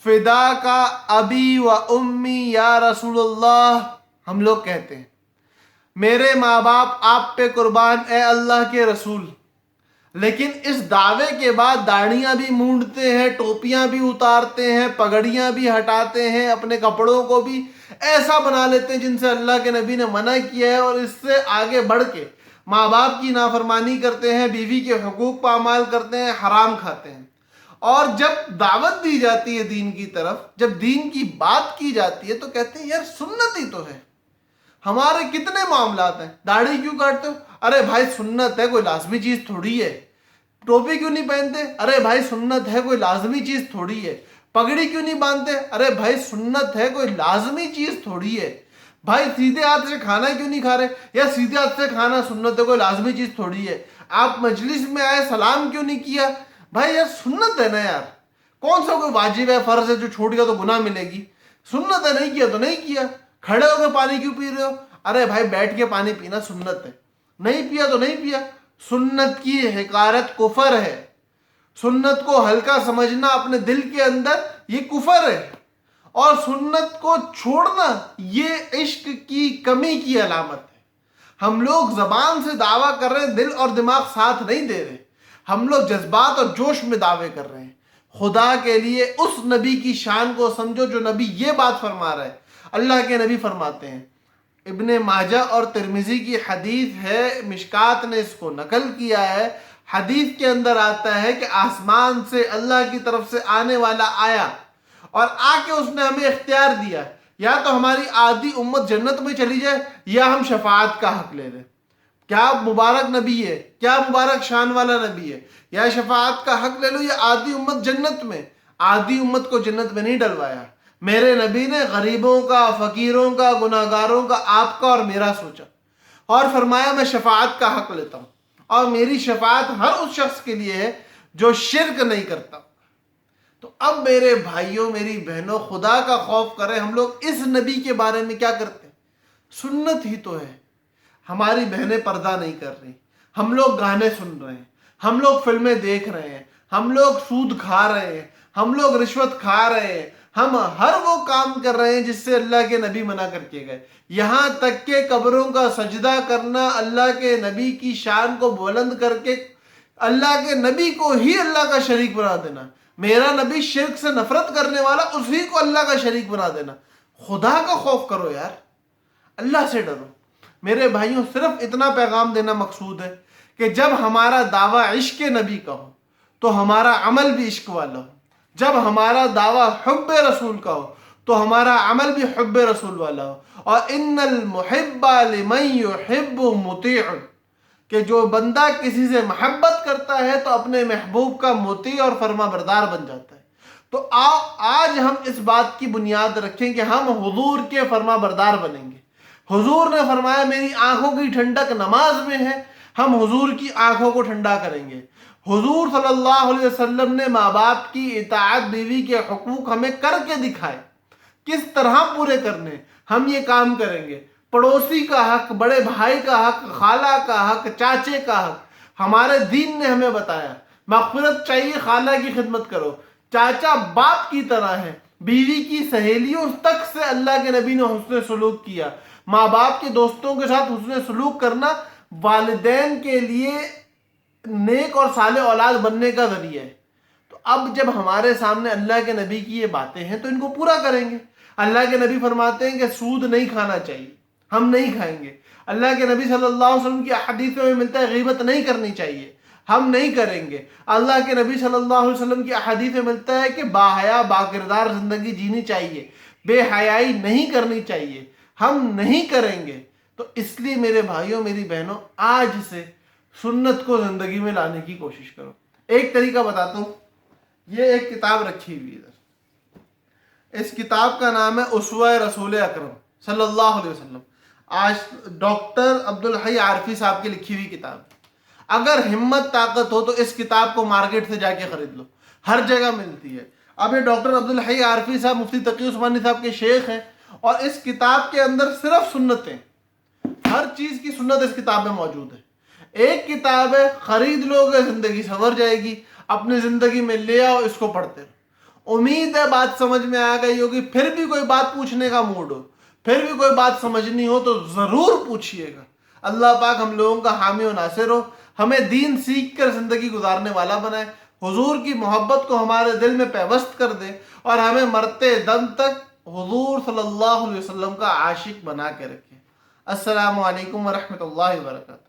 فدا کا ابی و امی یا رسول اللہ، ہم لوگ کہتے ہیں میرے ماں باپ آپ پہ قربان اے اللہ کے رسول، لیکن اس دعوے کے بعد داڑھیاں بھی مونڈتے ہیں، ٹوپیاں بھی اتارتے ہیں، پگڑیاں بھی ہٹاتے ہیں، اپنے کپڑوں کو بھی ایسا بنا لیتے ہیں جن سے اللہ کے نبی نے منع کیا ہے، اور اس سے آگے بڑھ کے ماں باپ کی نافرمانی کرتے ہیں، بیوی کے حقوق پامال کرتے ہیں، حرام کھاتے ہیں۔ اور جب دعوت دی جاتی ہے دین کی طرف، جب دین کی بات کی جاتی ہے تو کہتے ہیں یار سنت ہی تو ہے۔ ہمارے کتنے معاملات ہیں، داڑھی کیوں کاٹتے ہو؟ ارے بھائی سنت ہے، کوئی لازمی چیز تھوڑی ہے۔ ٹوپی کیوں نہیں پہنتے؟ ارے بھائی سنت ہے، کوئی لازمی چیز تھوڑی ہے۔ پگڑی کیوں نہیں باندھتے؟ ارے بھائی سنت ہے، کوئی لازمی چیز تھوڑی ہے۔ بھائی سیدھے ہاتھ سے کھانا کیوں نہیں کھا رہے؟ یا سیدھے ہاتھ سے کھانا سنت ہے، کوئی لازمی چیز تھوڑی ہے۔ آپ مجلس میں آئے سلام کیوں نہیں کیا؟ بھائی یار سنت ہے نا یار، کون سا کوئی واجب ہے، فرض ہے جو چھوٹ گیا تو گناہ ملے گی؟ سنت ہے، نہیں کیا تو نہیں کیا۔ کھڑے ہو کے پانی کیوں پی رہے ہو؟ ارے بھائی بیٹھ کے پانی پینا سنت ہے، نہیں پیا تو نہیں پیا۔ سنت کی حقارت کفر ہے، سنت کو ہلکا سمجھنا اپنے دل کے اندر یہ کفر ہے، اور سنت کو چھوڑنا یہ عشق کی کمی کی علامت ہے۔ ہم لوگ زبان سے دعویٰ کر رہے ہیں، دل اور دماغ ساتھ نہیں دے رہے، ہم لوگ جذبات اور جوش میں دعوے کر رہے ہیں۔ خدا کے لیے اس نبی کی شان کو سمجھو جو نبی یہ بات فرما رہا ہے۔ اللہ کے نبی فرماتے ہیں، ابن ماجہ اور ترمذی کی حدیث ہے، مشکات نے اس کو نقل کیا ہے، حدیث کے اندر آتا ہے کہ آسمان سے اللہ کی طرف سے آنے والا آیا اور آ کے اس نے ہمیں اختیار دیا، یا تو ہماری آدھی امت جنت میں چلی جائے یا ہم شفاعت کا حق لے لیں۔ کیا مبارک نبی ہے، کیا مبارک شان والا نبی ہے، یا شفاعت کا حق لے لو یا آدھی امت جنت میں۔ آدھی امت کو جنت میں نہیں ڈلوایا، میرے نبی نے غریبوں کا، فقیروں کا، گناہگاروں کا، آپ کا اور میرا سوچا، اور فرمایا میں شفاعت کا حق لیتا ہوں، اور میری شفاعت ہر اس شخص کے لیے ہے جو شرک نہیں کرتا۔ تو اب میرے بھائیوں، میری بہنوں، خدا کا خوف کریں، ہم لوگ اس نبی کے بارے میں کیا کرتے ہیں؟ سنت ہی تو ہے۔ ہماری بہنیں پردہ نہیں کر رہی، ہم لوگ گانے سن رہے ہیں، ہم لوگ فلمیں دیکھ رہے ہیں، ہم لوگ سود کھا رہے ہیں، ہم لوگ رشوت کھا رہے ہیں، ہم ہر وہ کام کر رہے ہیں جس سے اللہ کے نبی منع کر کے گئے۔ یہاں تک کہ قبروں کا سجدہ کرنا، اللہ کے نبی کی شان کو بلند کر کے اللہ کے نبی کو ہی اللہ کا شریک بنا دینا۔ میرا نبی شرک سے نفرت کرنے والا، اسی کو اللہ کا شریک بنا دینا۔ خدا کا خوف کرو یار، اللہ سے ڈرو۔ میرے بھائیوں، صرف اتنا پیغام دینا مقصود ہے کہ جب ہمارا دعویٰ عشق نبی کا ہو تو ہمارا عمل بھی عشق والا ہو، جب ہمارا دعویٰ حب رسول کا ہو تو ہمارا عمل بھی حب رسول والا ہو۔ اور ان المحب لمن یحب مطیع، کہ جو بندہ کسی سے محبت کرتا ہے تو اپنے محبوب کا مطیع اور فرما بردار بن جاتا ہے۔ تو آج ہم اس بات کی بنیاد رکھیں کہ ہم حضور کے فرما بردار بنیں گے۔ حضور نے فرمایا میری آنکھوں کی ٹھنڈک نماز میں ہے، ہم حضور کی آنکھوں کو ٹھنڈا کریں گے۔ حضور صلی اللہ علیہ وسلم نے ماں باپ کی اطاعت، بیوی کے حقوق ہمیں کر کے دکھائے، کس طرح پورے کرنے، ہم یہ کام کریں گے۔ پڑوسی کا حق، بڑے بھائی کا حق، خالہ کا حق، چاچے کا حق، ہمارے دین نے ہمیں بتایا۔ مغفرت چاہیے، خالہ کی خدمت کرو، چاچا باپ کی طرح ہے، بیوی کی سہیلیوں تک سے اللہ کے نبی نے حسن سلوک کیا۔ ماں باپ کے دوستوں کے ساتھ حسن سلوک کرنا والدین کے لیے نیک اور صالح اولاد بننے کا ذریعہ ہے۔ تو اب جب ہمارے سامنے اللہ کے نبی کی یہ باتیں ہیں تو ان کو پورا کریں گے۔ اللہ کے نبی فرماتے ہیں کہ سود نہیں کھانا چاہیے، ہم نہیں کھائیں گے۔ اللہ کے نبی صلی اللہ علیہ وسلم کی احادیث میں ملتا ہے غیبت نہیں کرنی چاہیے، ہم نہیں کریں گے۔ اللہ کے نبی صلی اللہ علیہ وسلم کی احادیث میں ملتا ہے کہ باحیا، باکردار زندگی جینی چاہیے، بے حیائی نہیں کرنی چاہیے، ہم نہیں کریں گے۔ تو اس لیے میرے بھائیوں، میری بہنوں، آج سے سنت کو زندگی میں لانے کی کوشش کرو۔ ایک طریقہ بتاتا ہوں، یہ ایک کتاب رکھی ہوئی ہے، اس کتاب کا نام ہے اسوہ رسول اکرم صلی اللہ علیہ وسلم۔ آج ڈاکٹر عبدالحی عارفی صاحب کی لکھی ہوئی کتاب۔ اگر ہمت طاقت ہو تو اس کتاب کو مارکیٹ سے جا کے خرید لو، ہر جگہ ملتی ہے۔ اب یہ ڈاکٹر عبدالحی عارفی صاحب مفتی تقی عثمانی صاحب کے شیخ ہیں، اور اس کتاب کے اندر صرف سنتیں، ہر چیز کی سنت اس کتاب میں موجود ہے۔ ایک کتاب ہے، خرید لو گے زندگی سنور جائے گی، اپنی زندگی میں لے آؤ، اس کو پڑھتے رہو۔ امید ہے بات سمجھ میں آ گئی ہوگی. پھر بھی کوئی بات پوچھنے کا موڈ ہو, پھر بھی کوئی بات سمجھنی ہو تو ضرور پوچھیے گا. اللہ پاک ہم لوگوں کا حامی و ناصر ہو, ہمیں دین سیکھ کر زندگی گزارنے والا بنائے, حضور کی محبت کو ہمارے دل میں پیوست کر دے, اور ہمیں مرتے دم تک حضور صلی اللہ علیہ وسلم کا عاشق بنا کے رکھے. السلام علیکم ورحمۃ اللہ وبرکاتہ.